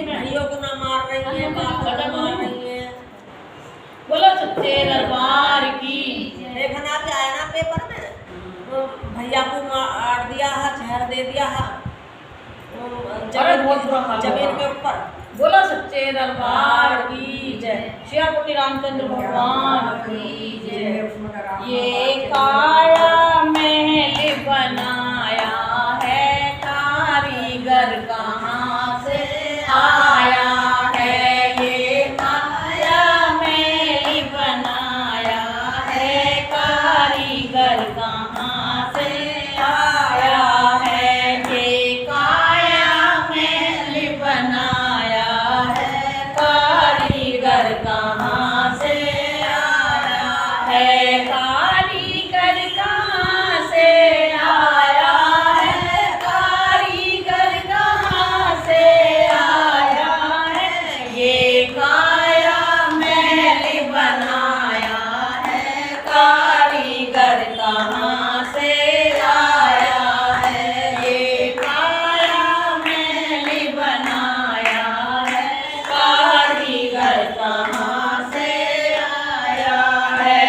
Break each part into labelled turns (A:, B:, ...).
A: भाइयों को ना मार रही है, बापों को मार रही है।
B: बोलो सच्चे दरबार की।
A: देखना क्या है ना पेपर में, भैया को मार दिया है, जहर दे दिया है जमीन के ऊपर।
B: बोलो सच्चे दरबार की जय। श्यामपति रामचंद्र भगवान की जय। ये काया महल बनाया है, कारीगर कहाँ से आया है। ये काया महल बनाया है, कारीगर कहाँ से आया है। ये काया महल बनाया है, कारीगर कहाँ से आया है। कारीगर कहाँ से आया है, कारीगर कहाँ से आया है। ये काया महल बनाया है, कारीगर कहाँ से आया है। ये काया महल बनाया है, कारीगर कहाँ से आया है।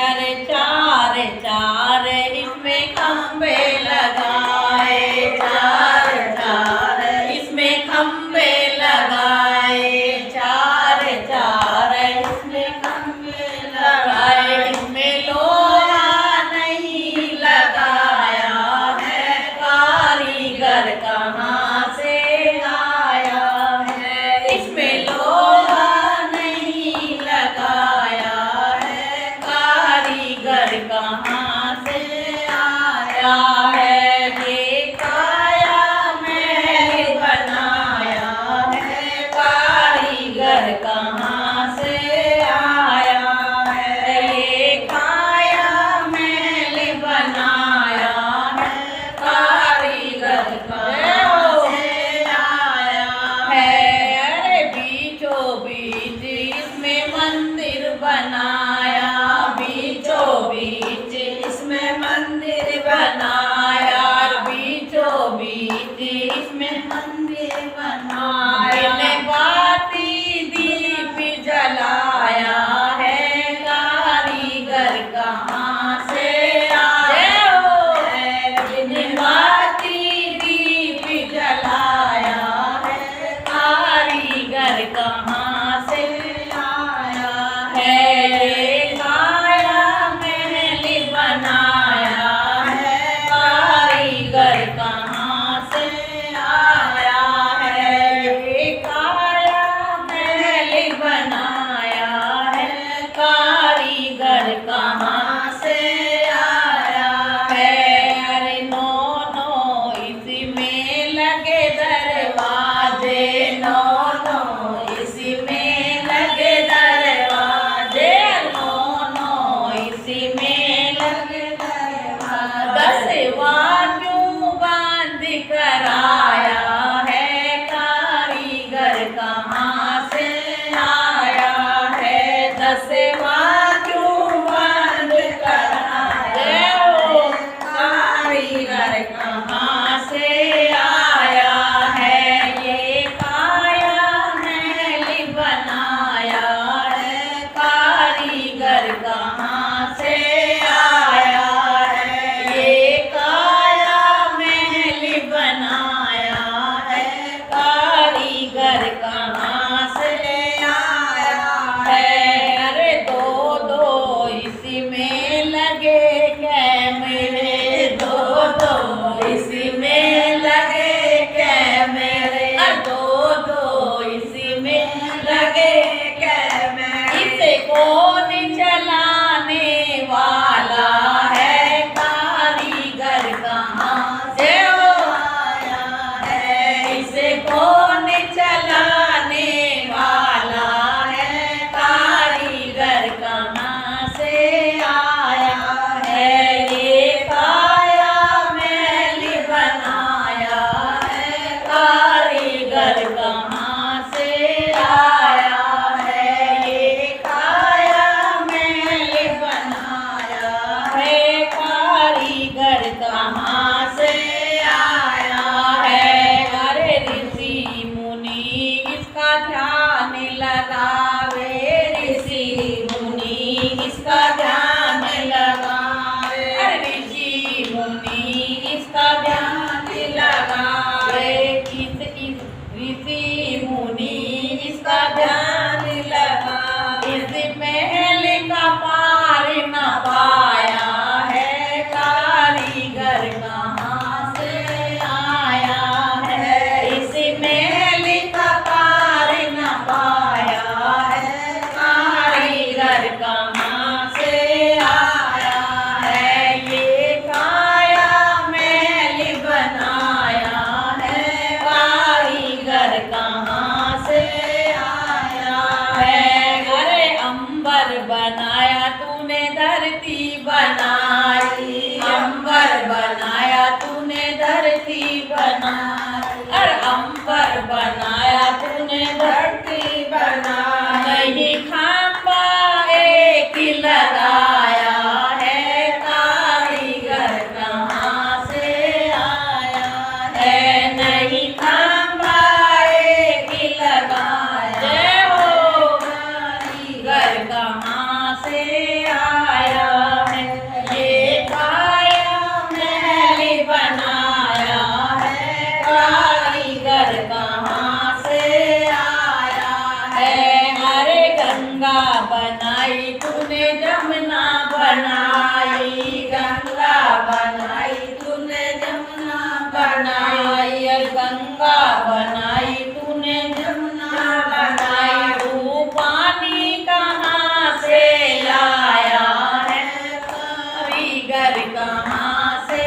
B: अरे चार चार इसमें खंबे लगाए, चार चार इसमें खंबे लगाए, चार चार इसमें खंबे लगाए। इसमें लोहा नहीं लगाया है, कारीगर कहाँ से आया है। इसमें लोहा नहीं लगाया है, कारीगर कहाँ से आया है। ये काया महल बनाया है, कारीगर कहाँ से आया है। ये काया महल बनाया है, कारीगर कहाँ से आया है। अरे बीचों बीच इसमें मंदिर बनाया, बीचों बीच इसमें मंदिर बनाया, बीचों बीच इसमें मंदिर बनाया। बाती दीप जलाया है, कारीगर कहाँ से आया है। बाती दीप जलाया है, कारीगर कहाँ से आया है। ये काया महल बनाया है, कारीगर कहाँ से आया है। ये काया महल बनाया है, कारीगर कहाँ से आया है। अरे नौ नौ इसमें लगे दरवाजे, नौ नौ इसमें लगे दरवाजे, नौ नौ इसमें लगे दरवाजे। 10वां क्यों बांध कराया है, कारीगर कहाँ से आया है। 10वां क्यों बांध कराया है, कारीगर कहाँ से आया है। ये काया धरती बनाई, अंबर बनाया तूने धरती बनाई, अरे अंबर बनाया तूने धरती बनाई। नहीं खंबा एक ही लगाया है, कारीगर कहाँ से आया है। नहीं खंबा एक ही लगाया, जय हो, कारीगर कहाँ से आया है। ये काया महल बनाया है, कारीगर कहाँ से आया है। अरे गंगा बनाई तूने जमुना बनाई, गंगा बनाई तूने जमुना बनाई, अरे गंगा बनाई तूने जमुना बनाई। तू पानी कहाँ से लाया है, कारीगर कहाँ से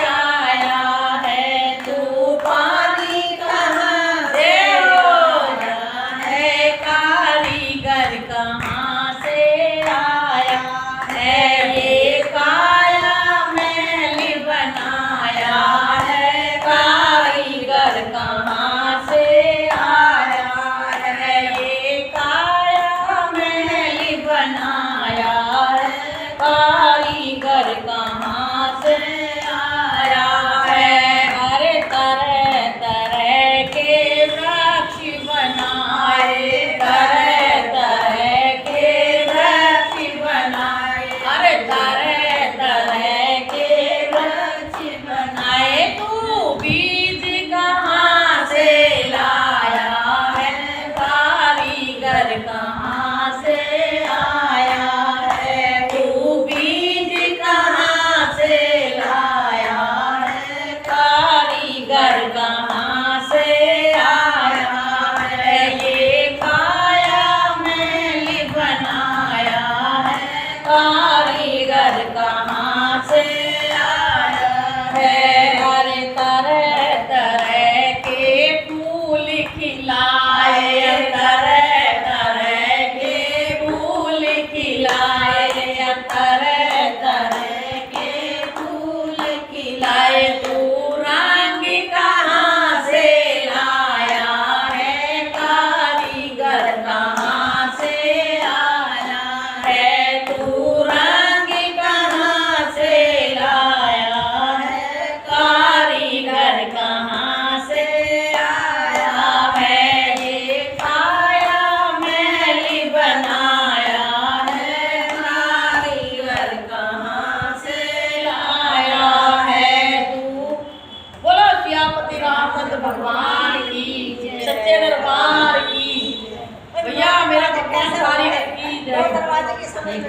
B: आया है। तू पानी कहाँ से लाया है, कारीगर कहाँ से आया है। ये काया महल बनाया है, कारीगर कहाँ से आया है। ये काया महल बनाया है, कारीगर कहाँ से आया है। अरे तरह तरह के वृक्ष बनाए, तरह तरह के वृक्ष बनाए, अरे तरह तरह के वृक्ष बनाए। तू बीज कहाँ से लाया है, कारीगर कहाँ से आया है। तू बीज कहाँ से लाया है, कारीगर कहाँ से आया है। ये काया महल बनाया है, कारीगर कहाँ से आया है। अरे तरह तरह के फूल खिलाए, तरह तरह के फूल खिलाए, तरह तरह के फूल खिलाए। तू रंग कहाँ से लाया है, कारीगर कहाँ से आया है। तू रंग कहाँ से लाया है, कारीगर कहाँ से आया है। ये काया महल बनाया है, कारीगर कहाँ से आया है। तू बोलो सियापति रामचंद्र भगवान की, सच्चे दरबार की। भैया मेरा भगवान सारी की
A: दो
B: जय।
A: दरवाजे के समय